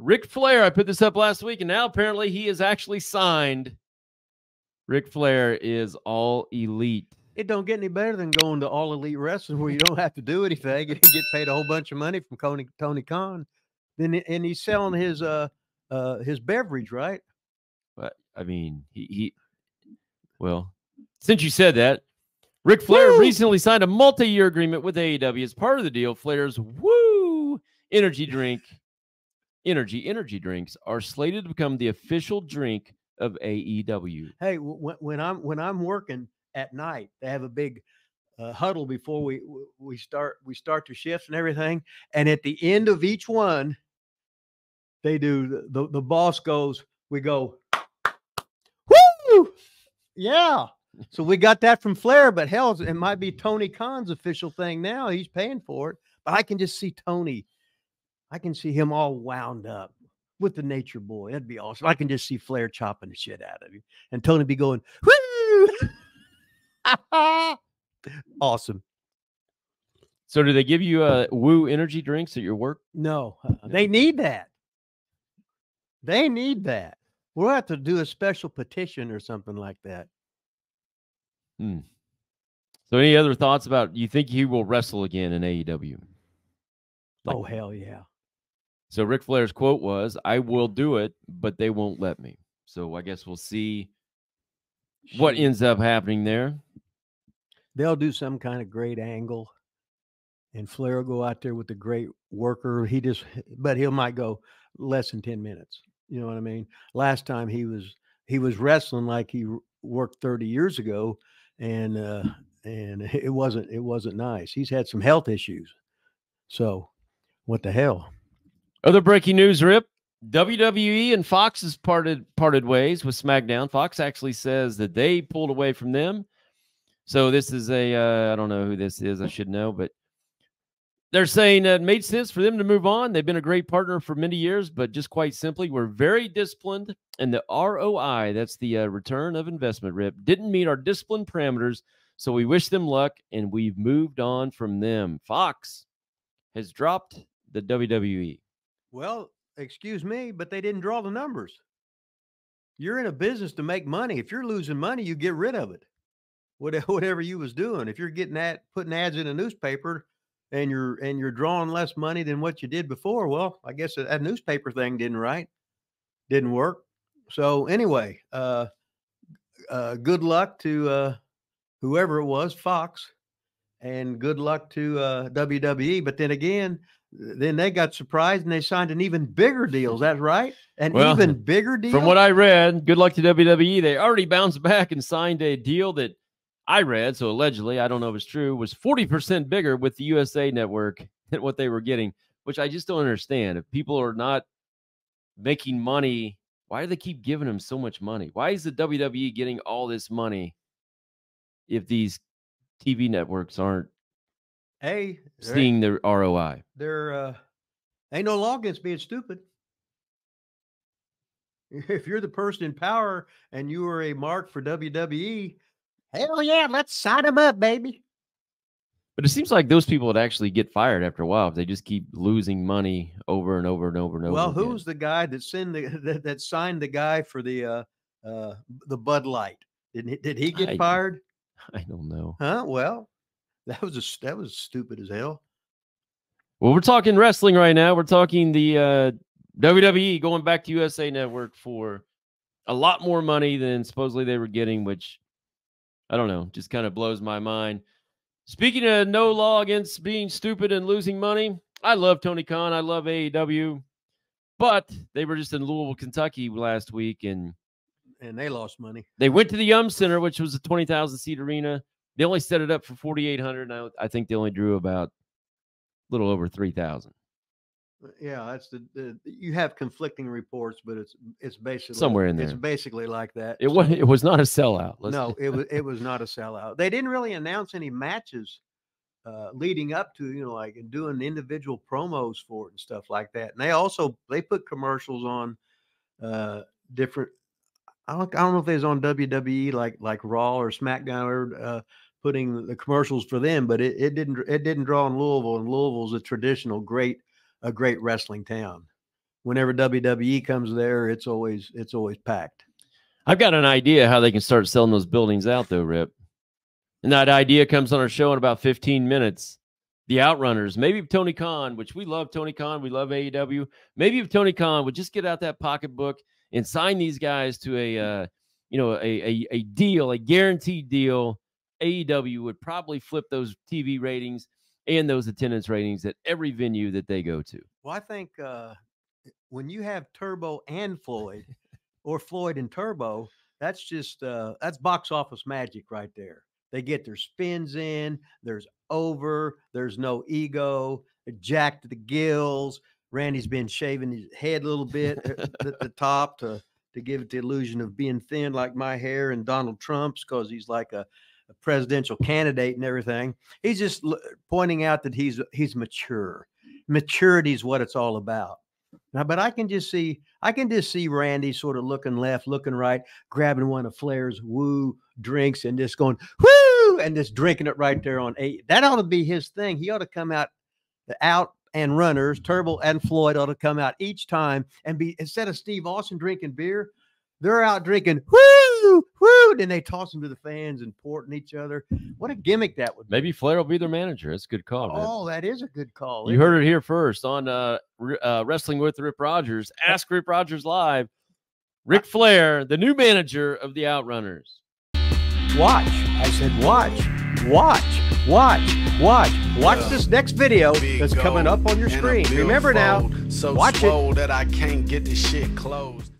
Ric Flair, I put this up last week, and now apparently he is actually signed. Ric Flair is All Elite. It don't get any better than going to All Elite Wrestling where you don't have to do anything and get paid a whole bunch of money from Tony Khan. And he's selling his beverage, right? But I mean, well, since you said that, Ric Flair recently signed a multi-year agreement with AEW. As part of the deal, Flair's Woooo Energy Drink, energy drinks are slated to become the official drink of AEW. Hey, when I'm working at night, they have a big huddle before we start the shifts and everything. And at the end of each one, they do the boss goes, we go, woo! Yeah. So we got that from Flair, but hell, it might be Tony Khan's official thing now. He's paying for it. But I can just see Tony. I can see him all wound up with the Nature Boy. That'd be awesome. I can just see Flair chopping the shit out of him. And Tony be going, woo! Awesome. So do they give you Woo Energy drinks at your work? No. They need that. They need that. We'll have to do a special petition or something like that. So any other thoughts about, you think he will wrestle again in AEW? Oh, hell yeah. So Ric Flair's quote was, I will do it, but they won't let me. So I guess we'll see what ends up happening there. They'll do some kind of great angle, and Flair will go out there with the great worker. But he might go less than 10 minutes. You know what I mean? Last time he was wrestling like he worked 30 years ago, and it wasn't nice. He's had some health issues. So what the hell? Other breaking news, Rip. WWE and Fox has parted ways with SmackDown. Fox actually says that they pulled away from them. So this is I don't know who this is. I should know, but they're saying that it made sense for them to move on. They've been a great partner for many years, but just quite simply, we're very disciplined. And the ROI, that's the return of investment, Rip, didn't meet our discipline parameters. So we wish them luck, and we've moved on from them. Fox has dropped the WWE. Well, excuse me, but they didn't draw the numbers. You're in a business to make money. If you're losing money, you get rid of it. Whatever you was doing. If you're putting ads in a newspaper and you're drawing less money than what you did before, well, I guess that newspaper thing didn't work. So anyway, good luck to whoever it was, Fox, and good luck to WWE. But then again, then they got surprised and they signed an even bigger deal. Is that right? Even bigger deal? From what I read, good luck to WWE. They already bounced back and signed a deal that I read, so allegedly, I don't know if it's true, was 40% bigger with the USA Network than what they were getting, which I just don't understand. If people are not making money, why do they keep giving them so much money? Why is the WWE getting all this money if these TV networks aren't seeing the ROI? There ain't no law against being stupid. If you're the person in power and you are a mark for WWE, hell yeah, let's sign them up, baby. But it seems like those people would actually get fired after a while if they just keep losing money over and over and over and over. Well, who's the guy that signed the guy for the Bud Light? Did he get fired? I don't know. Huh? Well, that was stupid as hell. Well, we're talking wrestling right now. We're talking the WWE going back to USA Network for a lot more money than supposedly they were getting, which I don't know, just kind of blows my mind. Speaking of no law against being stupid and losing money, I love Tony Khan. I love AEW, but they were just in Louisville, Kentucky last week, and they lost money. They went to the Yum Center, which was a 20,000 seat arena. They only set it up for 4,800. I think they only drew about a little over 3,000. Yeah, that's you have conflicting reports, but it's basically somewhere in there. It's basically like that. It was not a sellout. No, it was not a sellout. They didn't really announce any matches leading up to, like doing individual promos for it and stuff like that. And they put commercials on different. I don't know if they was on WWE like Raw or SmackDown or putting the commercials for them, but it didn't draw in Louisville, and Louisville's a traditional great wrestling town. whenever WWE comes there, it's always packed. I've got an idea how they can start selling those buildings out, though, Rip. And that idea comes on our show in about 15 minutes. The Outrunners, maybe if Tony Khan, which we love Tony Khan, we love AEW. Maybe if Tony Khan would just get out that pocketbook and sign these guys to a deal, a guaranteed deal, AEW would probably flip those TV ratings and those attendance ratings at every venue that they go to. Well, I think when you have Turbo and Floyd, or Floyd and Turbo, that's just that's box office magic right there. They get their spins in. There's there's no ego. They're jacked to the gills. Randy's been shaving his head a little bit at the top to give it the illusion of being thin like my hair and Donald Trump's, because he's like a presidential candidate and everything. He's just pointing out that he's mature. Maturity is what it's all about. Now, but I can just see Randy sort of looking left, looking right, grabbing one of Flair's Woo drinks and just going whoo and just drinking it right there on 8. That ought to be his thing. He ought to come out, the Out and Runners, Turbo and Floyd ought to come out each time and be, instead of Steve Austin drinking beer, they're out drinking whoo, whoo. Then they toss them to the fans and porting each other. What a gimmick that would be. Maybe Flair will be their manager. That's a good call. Oh, that is a good call. You heard it here first on Wrestling with Rip Rogers. Ask Rip Rogers Live. Ric Flair, the new manager of the Outrunners. Watch. I said watch. Watch this next video that's coming up on your screen. Remember now, watch it. That I can't get this shit closed.